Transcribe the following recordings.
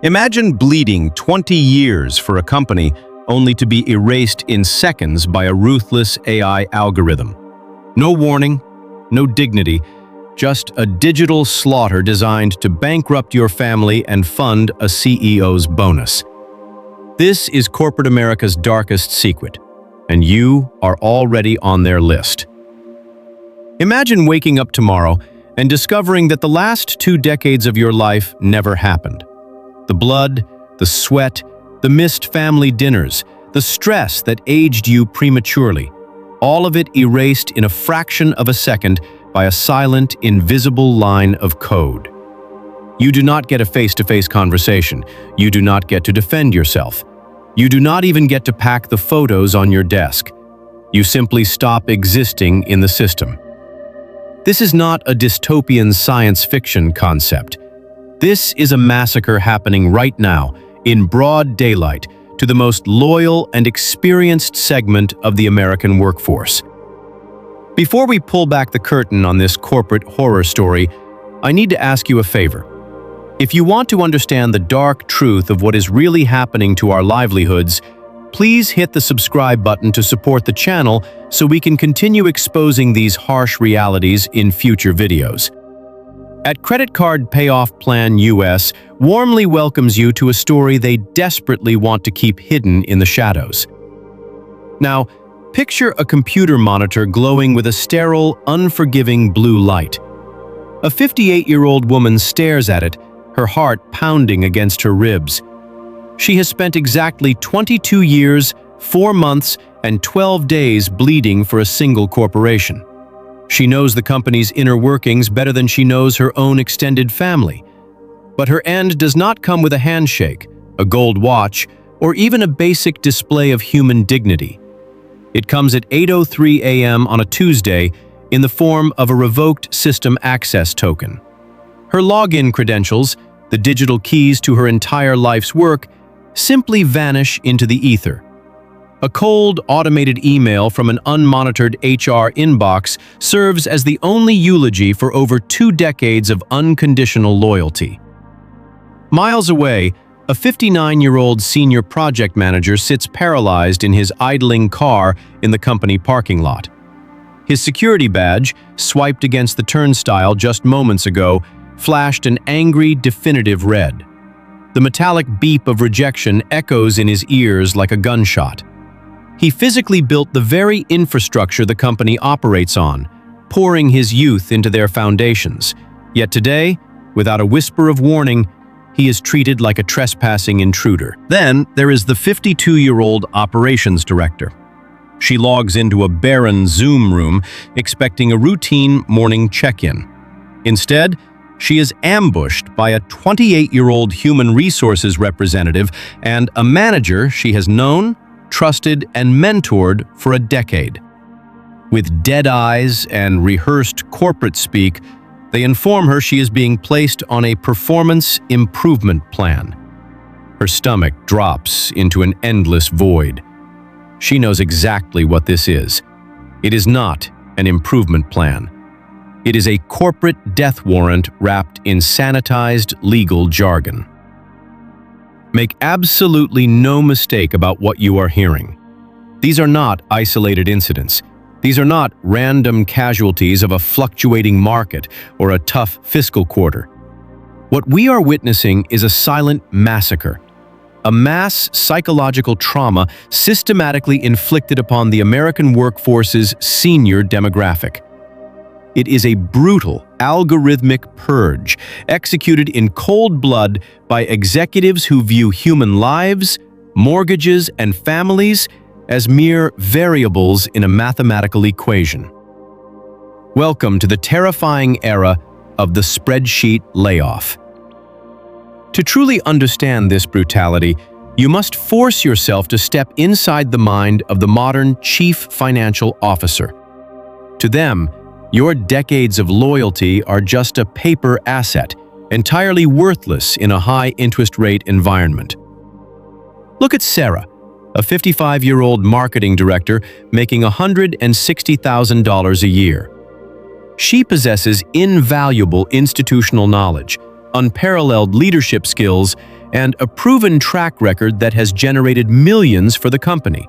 Imagine bleeding 20 years for a company only to be erased in seconds by a ruthless AI algorithm. No warning, no dignity, just a digital slaughter designed to bankrupt your family and fund a CEO's bonus. This is corporate America's darkest secret, and you are already on their list. Imagine waking up tomorrow and discovering that the last 2 decades of your life never happened. The blood, the sweat, the missed family dinners, the stress that aged you prematurely, all of it erased in a fraction of a second by a silent, invisible line of code. You do not get a face-to-face conversation. You do not get to defend yourself. You do not even get to pack the photos on your desk. You simply stop existing in the system. This is not a dystopian science fiction concept. This is a massacre happening right now, in broad daylight, to the most loyal and experienced segment of the American workforce. Before we pull back the curtain on this corporate horror story, I need to ask you a favor. If you want to understand the dark truth of what is really happening to our livelihoods, please hit the subscribe button to support the channel so we can continue exposing these harsh realities in future videos. At Credit Card Payoff Plan US warmly welcomes you to a story they desperately want to keep hidden in the shadows. Now, picture a computer monitor glowing with a sterile, unforgiving blue light. A 58-year-old woman stares at it, her heart pounding against her ribs. She has spent exactly 22 years, 4 months, and 12 days bleeding for a single corporation. She knows the company's inner workings better than she knows her own extended family. But her end does not come with a handshake, a gold watch, or even a basic display of human dignity. It comes at 8:03 a.m. on a Tuesday in the form of a revoked system access token. Her login credentials, the digital keys to her entire life's work, simply vanish into the ether. A cold, automated email from an unmonitored HR inbox serves as the only eulogy for over 2 decades of unconditional loyalty. Miles away, a 59-year-old senior project manager sits paralyzed in his idling car in the company parking lot. His security badge, swiped against the turnstile just moments ago, flashed an angry, definitive red. The metallic beep of rejection echoes in his ears like a gunshot. He physically built the very infrastructure the company operates on, pouring his youth into their foundations. Yet today, without a whisper of warning, he is treated like a trespassing intruder. Then there is the 52-year-old operations director. She logs into a barren Zoom room, expecting a routine morning check-in. Instead, she is ambushed by a 28-year-old human resources representative and a manager she has known, trusted, and mentored for a decade. With dead eyes and rehearsed corporate speak, they inform her she is being placed on a performance improvement plan. Her stomach drops into an endless void. She knows exactly what this is. It is not an improvement plan. It is a corporate death warrant wrapped in sanitized legal jargon. Make absolutely no mistake about what you are hearing. These are not isolated incidents. These are not random casualties of a fluctuating market or a tough fiscal quarter. What we are witnessing is a silent massacre, a mass psychological trauma systematically inflicted upon the American workforce's senior demographic. It is a brutal, algorithmic purge executed in cold blood by executives who view human lives, mortgages, and families as mere variables in a mathematical equation. Welcome to the terrifying era of the spreadsheet layoff. To truly understand this brutality, you must force yourself to step inside the mind of the modern chief financial officer. To them, your decades of loyalty are just a paper asset, entirely worthless in a high-interest rate environment. Look at Sarah, a 55-year-old marketing director making $160,000 a year. She possesses invaluable institutional knowledge, unparalleled leadership skills, and a proven track record that has generated millions for the company.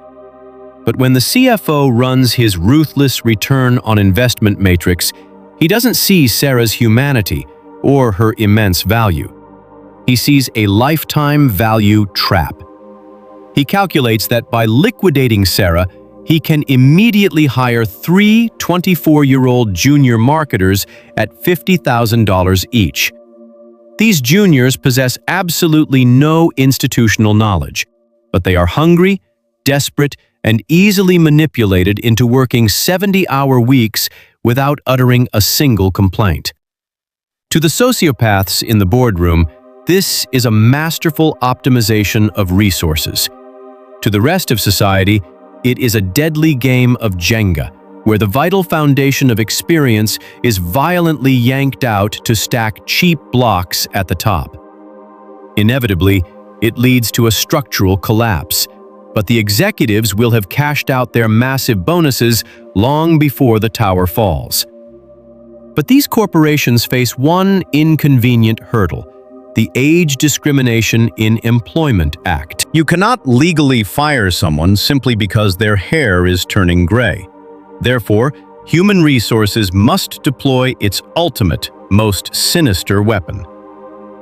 But when the CFO runs his ruthless return on investment matrix, he doesn't see Sarah's humanity or her immense value. He sees a lifetime value trap. He calculates that by liquidating Sarah, he can immediately hire 3 24-year-old junior marketers at $50,000 each. These juniors possess absolutely no institutional knowledge, but they are hungry, desperate, and easily manipulated into working 70-hour weeks without uttering a single complaint. To the sociopaths in the boardroom, this is a masterful optimization of resources. To the rest of society, it is a deadly game of Jenga, where the vital foundation of experience is violently yanked out to stack cheap blocks at the top. Inevitably, it leads to a structural collapse, but the executives will have cashed out their massive bonuses long before the tower falls. But these corporations face one inconvenient hurdle: the Age Discrimination in Employment Act. You cannot legally fire someone simply because their hair is turning gray. Therefore, human resources must deploy its ultimate, most sinister weapon.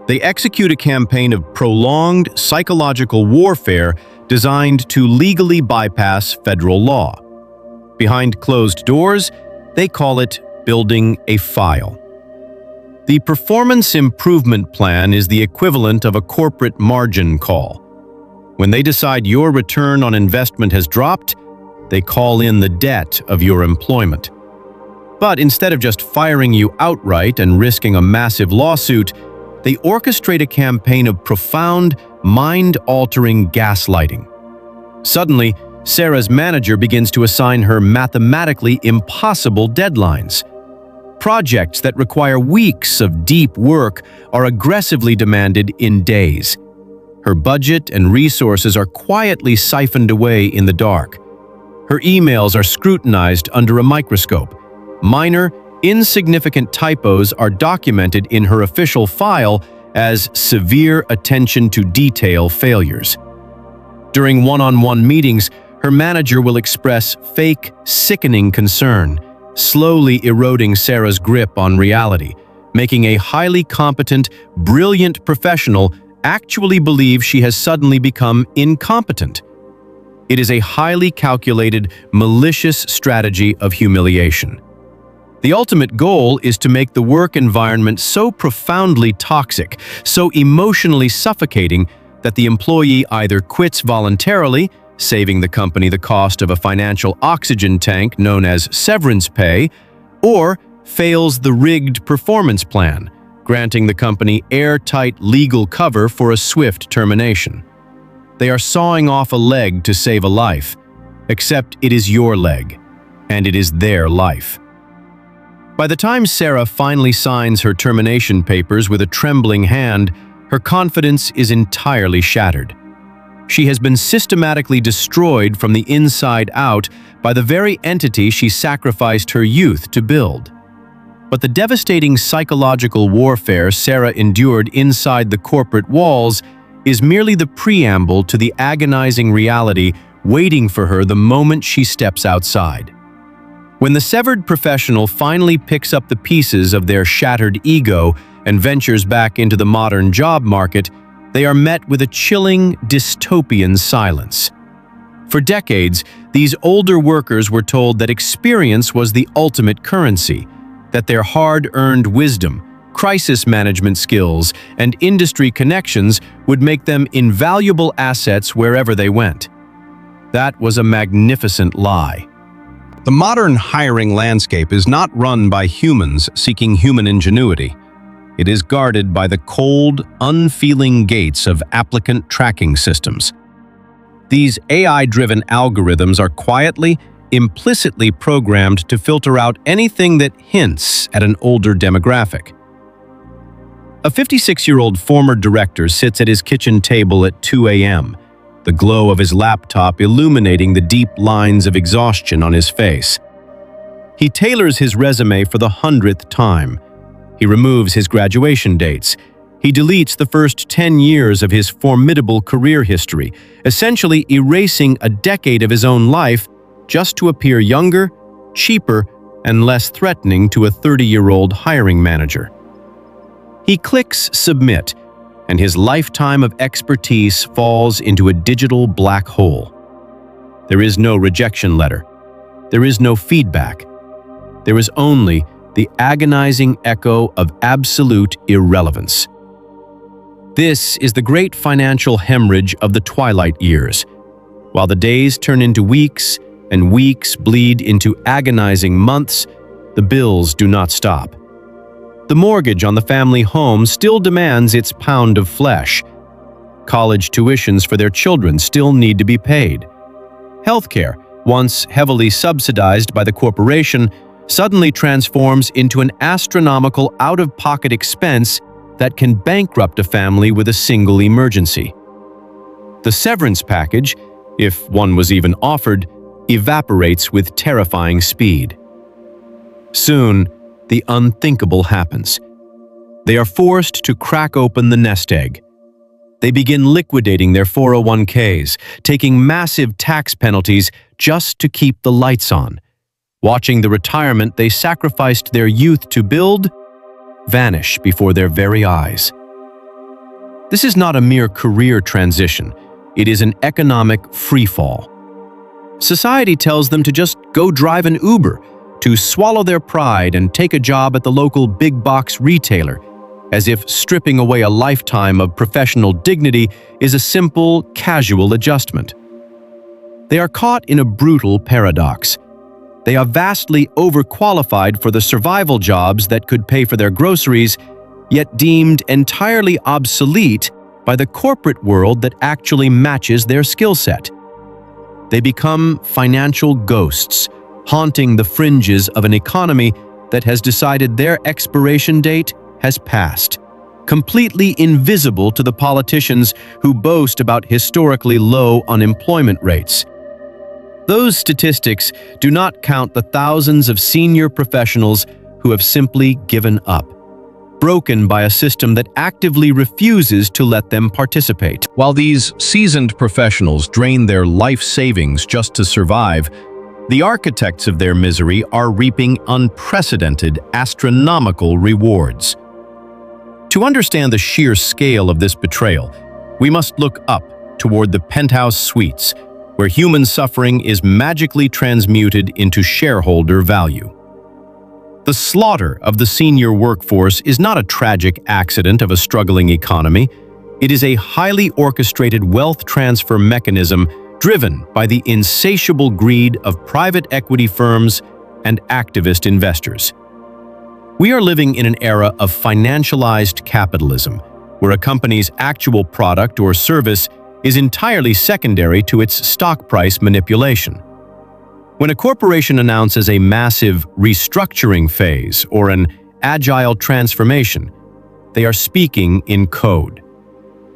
They execute a campaign of prolonged psychological warfare designed to legally bypass federal law. Behind closed doors, they call it building a file. The performance improvement plan is the equivalent of a corporate margin call. When they decide your return on investment has dropped, they call in the debt of your employment. But instead of just firing you outright and risking a massive lawsuit, they orchestrate a campaign of profound, mind-altering gaslighting. Suddenly, Sarah's manager begins to assign her mathematically impossible deadlines. Projects that require weeks of deep work are aggressively demanded in days. Her budget and resources are quietly siphoned away in the dark. Her emails are scrutinized under a microscope. Minor, insignificant typos are documented in her official file as severe attention to detail failures. During one-on-one meetings, her manager will express fake, sickening concern, slowly eroding Sarah's grip on reality, making a highly competent, brilliant professional actually believe she has suddenly become incompetent. It is a highly calculated, malicious strategy of humiliation. The ultimate goal is to make the work environment so profoundly toxic, so emotionally suffocating, that the employee either quits voluntarily, saving the company the cost of a financial oxygen tank known as severance pay, or fails the rigged performance plan, granting the company airtight legal cover for a swift termination. They are sawing off a leg to save a life, except it is your leg, and it is their life. By the time Sarah finally signs her termination papers with a trembling hand, her confidence is entirely shattered. She has been systematically destroyed from the inside out by the very entity she sacrificed her youth to build. But the devastating psychological warfare Sarah endured inside the corporate walls is merely the preamble to the agonizing reality waiting for her the moment she steps outside. When the severed professional finally picks up the pieces of their shattered ego and ventures back into the modern job market, they are met with a chilling, dystopian silence. For decades, these older workers were told that experience was the ultimate currency, that their hard-earned wisdom, crisis management skills, and industry connections would make them invaluable assets wherever they went. That was a magnificent lie. The modern hiring landscape is not run by humans seeking human ingenuity. It is guarded by the cold, unfeeling gates of applicant tracking systems. These AI-driven algorithms are quietly, implicitly programmed to filter out anything that hints at an older demographic. A 56-year-old former director sits at his kitchen table at 2 a.m., the glow of his laptop illuminating the deep lines of exhaustion on his face. He tailors his resume for the 100th time. He removes his graduation dates, He deletes the first 10 years of his formidable career history, essentially erasing a decade of his own life just to appear younger, cheaper, and less threatening to a 30-year-old hiring manager. He clicks submit, and his lifetime of expertise falls into a digital black hole. There is no rejection letter. There is no feedback. There is only the agonizing echo of absolute irrelevance. This is the great financial hemorrhage of the twilight years. While the days turn into weeks and weeks bleed into agonizing months, the bills do not stop. The mortgage on the family home still demands its pound of flesh. College tuitions for their children still need to be paid. Healthcare, once heavily subsidized by the corporation, suddenly transforms into an astronomical out-of-pocket expense that can bankrupt a family with a single emergency. The severance package, if one was even offered, evaporates with terrifying speed. Soon, the unthinkable happens. They are forced to crack open the nest egg. They begin liquidating their 401ks, taking massive tax penalties just to keep the lights on. Watching the retirement they sacrificed their youth to build vanish before their very eyes. This is not a mere career transition. It is an economic freefall. Society tells them to just go drive an Uber, to swallow their pride and take a job at the local big-box retailer, as if stripping away a lifetime of professional dignity is a simple, casual adjustment. They are caught in a brutal paradox. They are vastly overqualified for the survival jobs that could pay for their groceries, yet deemed entirely obsolete by the corporate world that actually matches their skill set. They become financial ghosts, haunting the fringes of an economy that has decided their expiration date has passed, completely invisible to the politicians who boast about historically low unemployment rates. Those statistics do not count the thousands of senior professionals who have simply given up, broken by a system that actively refuses to let them participate. While these seasoned professionals drain their life savings just to survive, the architects of their misery are reaping unprecedented, astronomical rewards. To understand the sheer scale of this betrayal, we must look up toward the penthouse suites, where human suffering is magically transmuted into shareholder value. The slaughter of the senior workforce is not a tragic accident of a struggling economy. It is a highly orchestrated wealth transfer mechanism driven by the insatiable greed of private equity firms and activist investors. We are living in an era of financialized capitalism, where a company's actual product or service is entirely secondary to its stock price manipulation. When a corporation announces a massive restructuring phase or an agile transformation, they are speaking in code.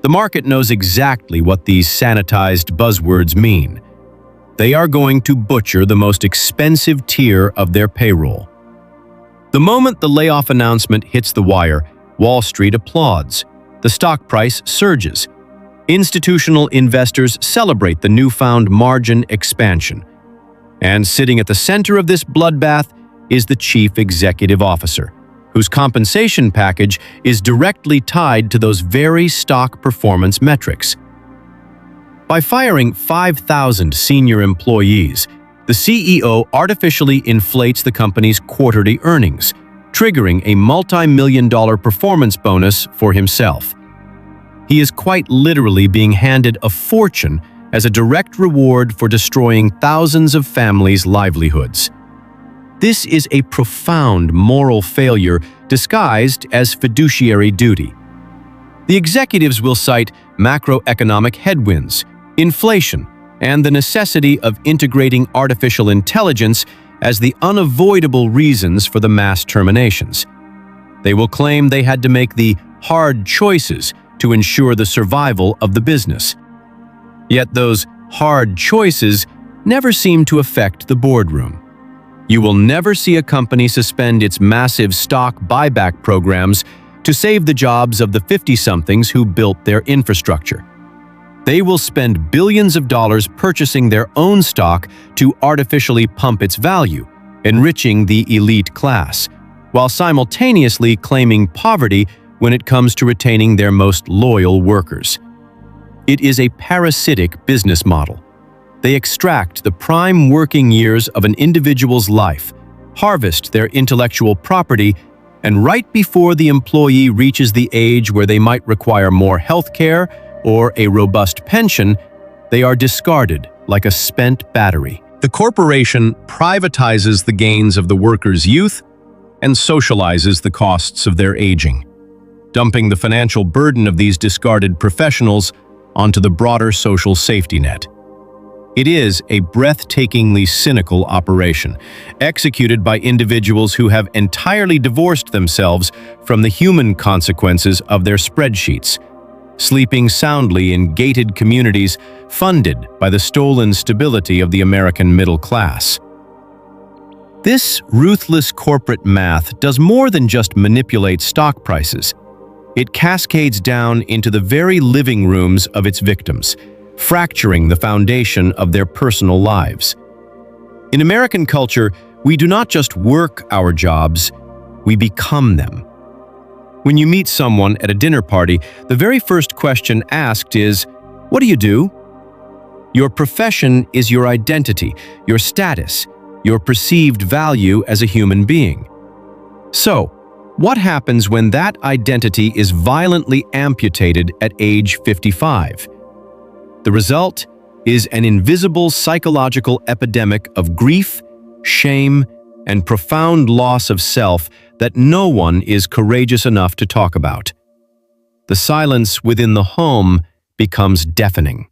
The market knows exactly what these sanitized buzzwords mean. They are going to butcher the most expensive tier of their payroll. The moment the layoff announcement hits the wire, Wall Street applauds. The stock price surges. Institutional investors celebrate the newfound margin expansion. And sitting at the center of this bloodbath is the chief executive officer, whose compensation package is directly tied to those very stock performance metrics. By firing 5,000 senior employees, the CEO artificially inflates the company's quarterly earnings, triggering a multi-million-dollar performance bonus for himself. He is quite literally being handed a fortune as a direct reward for destroying thousands of families' livelihoods. This is a profound moral failure disguised as fiduciary duty. The executives will cite macroeconomic headwinds, inflation, and the necessity of integrating artificial intelligence as the unavoidable reasons for the mass terminations. They will claim they had to make the hard choices to ensure the survival of the business. Yet those hard choices never seem to affect the boardroom. You will never see a company suspend its massive stock buyback programs to save the jobs of the 50-somethings who built their infrastructure. They will spend billions of dollars purchasing their own stock to artificially pump its value, enriching the elite class, while simultaneously claiming poverty when it comes to retaining their most loyal workers. It is a parasitic business model. They extract the prime working years of an individual's life, harvest their intellectual property, and right before the employee reaches the age where they might require more health care or a robust pension, they are discarded like a spent battery. The corporation privatizes the gains of the workers' youth and socializes the costs of their aging, dumping the financial burden of these discarded professionals onto the broader social safety net. It is a breathtakingly cynical operation, executed by individuals who have entirely divorced themselves from the human consequences of their spreadsheets, sleeping soundly in gated communities funded by the stolen stability of the American middle class. This ruthless corporate math does more than just manipulate stock prices. It cascades down into the very living rooms of its victims, fracturing the foundation of their personal lives. In American culture, we do not just work our jobs, we become them. When you meet someone at a dinner party, the very first question asked is, "What do you do?" Your profession is your identity, your status, your perceived value as a human being. So, what happens when that identity is violently amputated at age 55? The result is an invisible psychological epidemic of grief, shame, and profound loss of self that no one is courageous enough to talk about. The silence within the home becomes deafening.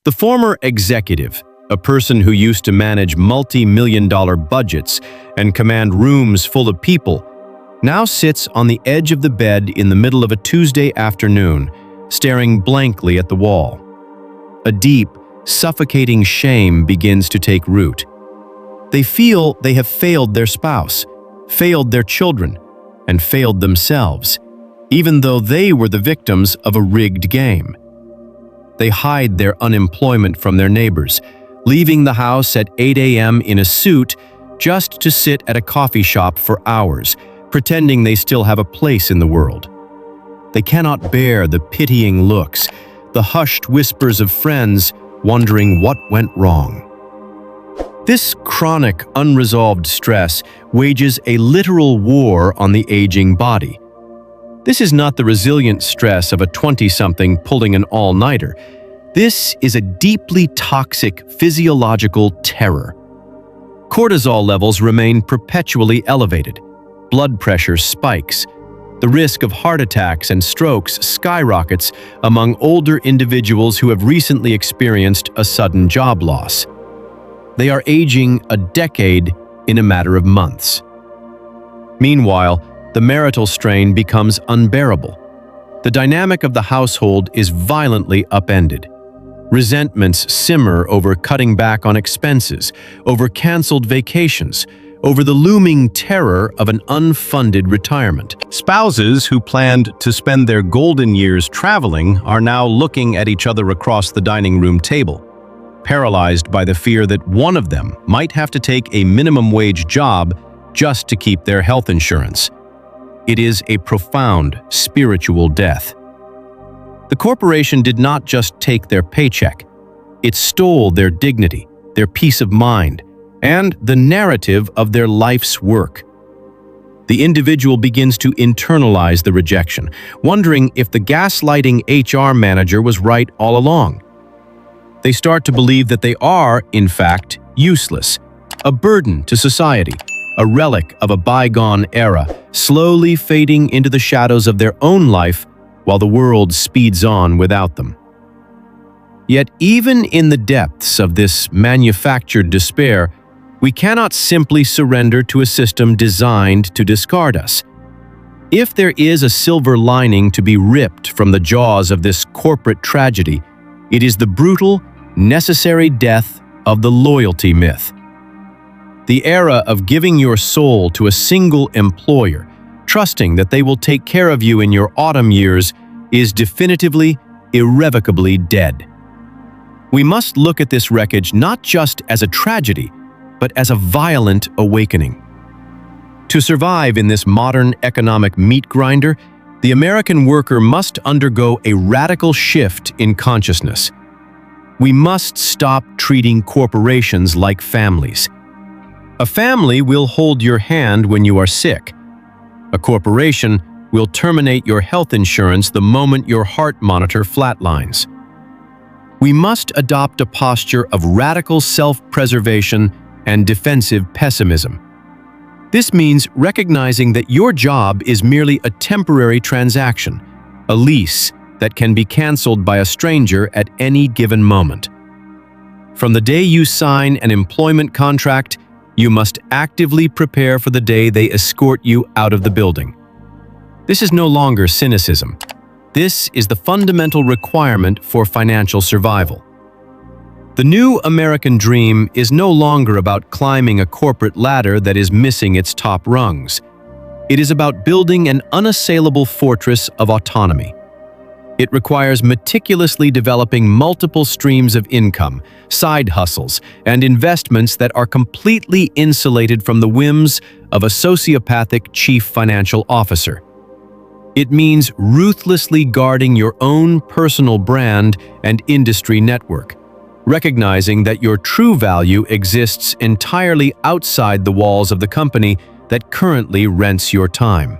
The former executive, a person who used to manage multi-million-dollar budgets and command rooms full of people, now sits on the edge of the bed in the middle of a Tuesday afternoon, staring blankly at the wall. A deep, suffocating shame begins to take root. They feel they have failed their spouse, failed their children, and failed themselves, even though they were the victims of a rigged game. They hide their unemployment from their neighbors, leaving the house at 8 a.m. in a suit just to sit at a coffee shop for hours, pretending they still have a place in the world. They cannot bear the pitying looks, the hushed whispers of friends wondering what went wrong. This chronic, unresolved stress wages a literal war on the aging body. This is not the resilient stress of a 20-something pulling an all-nighter. This is a deeply toxic physiological terror. Cortisol levels remain perpetually elevated. Blood pressure spikes. The risk of heart attacks and strokes skyrockets among older individuals who have recently experienced a sudden job loss. They are aging a decade in a matter of months. Meanwhile, the marital strain becomes unbearable. The dynamic of the household is violently upended. Resentments simmer over cutting back on expenses, over canceled vacations, over the looming terror of an unfunded retirement. Spouses who planned to spend their golden years traveling are now looking at each other across the dining room table, paralyzed by the fear that one of them might have to take a minimum wage job just to keep their health insurance. It is a profound spiritual death. The corporation did not just take their paycheck. It stole their dignity, their peace of mind, and the narrative of their life's work. The individual begins to internalize the rejection, wondering if the gaslighting HR manager was right all along. They start to believe that they are, in fact, useless, a burden to society, a relic of a bygone era, slowly fading into the shadows of their own life while the world speeds on without them. Yet even in the depths of this manufactured despair, we cannot simply surrender to a system designed to discard us. If there is a silver lining to be ripped from the jaws of this corporate tragedy, it is the brutal, necessary death of the loyalty myth. The era of giving your soul to a single employer, trusting that they will take care of you in your autumn years, is definitively, irrevocably dead. We must look at this wreckage not just as a tragedy, but as a violent awakening. To survive in this modern economic meat grinder, the American worker must undergo a radical shift in consciousness. We must stop treating corporations like families. A family will hold your hand when you are sick. A corporation will terminate your health insurance the moment your heart monitor flatlines. We must adopt a posture of radical self-preservation and defensive pessimism. This means recognizing that your job is merely a temporary transaction, a lease that can be canceled by a stranger at any given moment. From the day you sign an employment contract, you must actively prepare for the day they escort you out of the building. This is no longer cynicism. This is the fundamental requirement for financial survival. The new American dream is no longer about climbing a corporate ladder that is missing its top rungs. It is about building an unassailable fortress of autonomy. It requires meticulously developing multiple streams of income, side hustles, and investments that are completely insulated from the whims of a sociopathic chief financial officer. It means ruthlessly guarding your own personal brand and industry network, recognizing that your true value exists entirely outside the walls of the company that currently rents your time.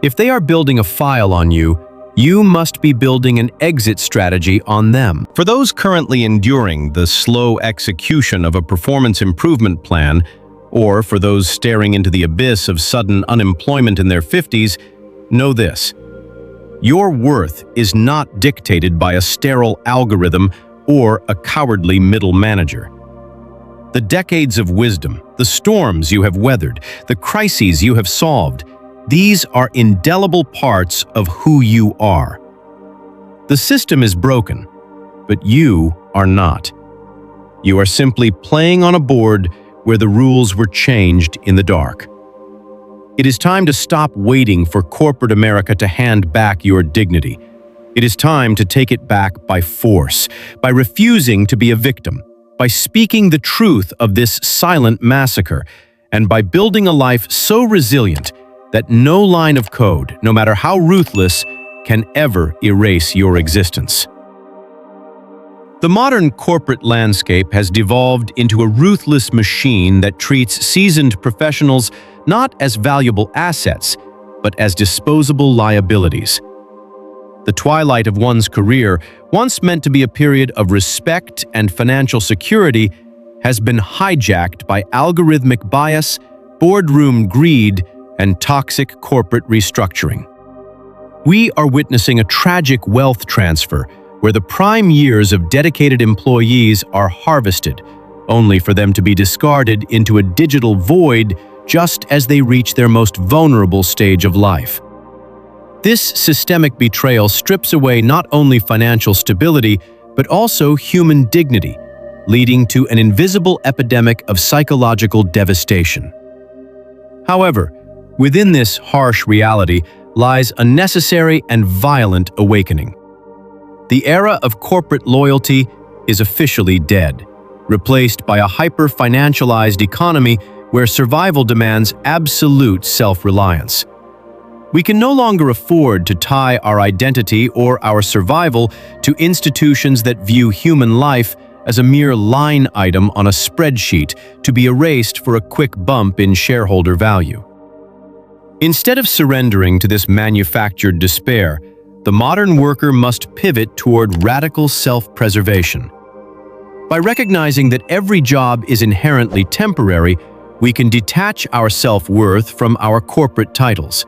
If they are building a file on you, you must be building an exit strategy on them. For those currently enduring the slow execution of a performance improvement plan, or for those staring into the abyss of sudden unemployment in their 50s, know this: your worth is not dictated by a sterile algorithm or a cowardly middle manager. The decades of wisdom, the storms you have weathered, the crises you have solved, these are indelible parts of who you are. The system is broken, but you are not. You are simply playing on a board where the rules were changed in the dark. It is time to stop waiting for corporate America to hand back your dignity. It is time to take it back by force, by refusing to be a victim, by speaking the truth of this silent massacre, and by building a life so resilient that no line of code, no matter how ruthless, can ever erase your existence. The modern corporate landscape has devolved into a ruthless machine that treats seasoned professionals not as valuable assets, but as disposable liabilities. The twilight of one's career, once meant to be a period of respect and financial security, has been hijacked by algorithmic bias, boardroom greed, and toxic corporate restructuring. We are witnessing a tragic wealth transfer where the prime years of dedicated employees are harvested, only for them to be discarded into a digital void just as they reach their most vulnerable stage of life. This systemic betrayal strips away not only financial stability, but also human dignity, leading to an invisible epidemic of psychological devastation. However, within this harsh reality lies a necessary and violent awakening. The era of corporate loyalty is officially dead, replaced by a hyper-financialized economy where survival demands absolute self-reliance. We can no longer afford to tie our identity or our survival to institutions that view human life as a mere line item on a spreadsheet to be erased for a quick bump in shareholder value. Instead of surrendering to this manufactured despair, the modern worker must pivot toward radical self-preservation. By recognizing that every job is inherently temporary, we can detach our self-worth from our corporate titles.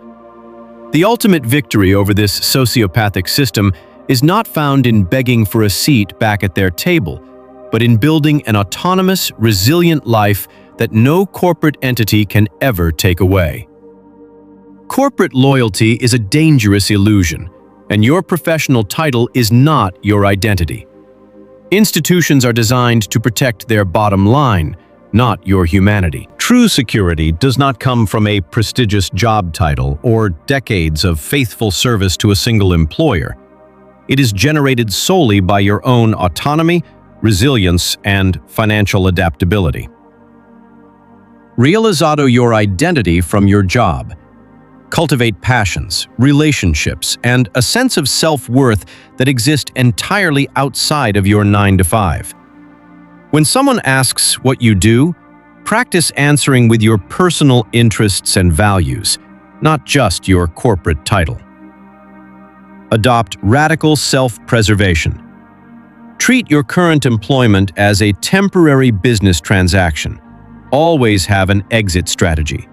The ultimate victory over this sociopathic system is not found in begging for a seat back at their table, but in building an autonomous, resilient life that no corporate entity can ever take away. Corporate loyalty is a dangerous illusion, and your professional title is not your identity. Institutions are designed to protect their bottom line, not your humanity. True security does not come from a prestigious job title or decades of faithful service to a single employer. It is generated solely by your own autonomy, resilience, and financial adaptability. Realize your identity from your job. Cultivate passions, relationships, and a sense of self-worth that exist entirely outside of your 9-to-5. When someone asks what you do, practice answering with your personal interests and values, not just your corporate title. Adopt radical self-preservation. Treat your current employment as a temporary business transaction. Always have an exit strategy.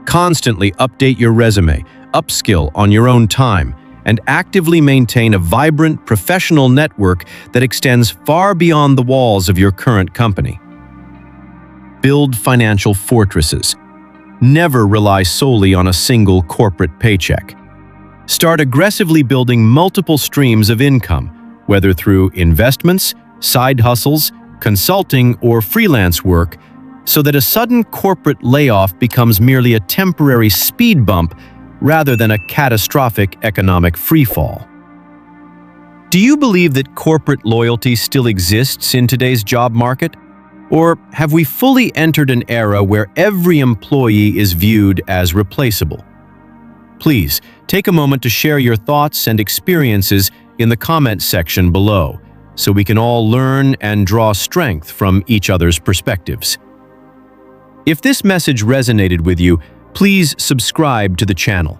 Constantly update your resume, upskill on your own time, and actively maintain a vibrant professional network that extends far beyond the walls of your current company. Build financial fortresses. Never rely solely on a single corporate paycheck. Start aggressively building multiple streams of income, whether through investments, side hustles, consulting, or freelance work, so that a sudden corporate layoff becomes merely a temporary speed bump rather than a catastrophic economic freefall. Do you believe that corporate loyalty still exists in today's job market? Or have we fully entered an era where every employee is viewed as replaceable? Please take a moment to share your thoughts and experiences in the comment section below, so we can all learn and draw strength from each other's perspectives. If this message resonated with you, please subscribe to the channel.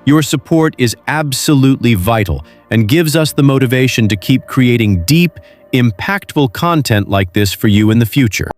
Your support is absolutely vital and gives us the motivation to keep creating deep, impactful content like this for you in the future.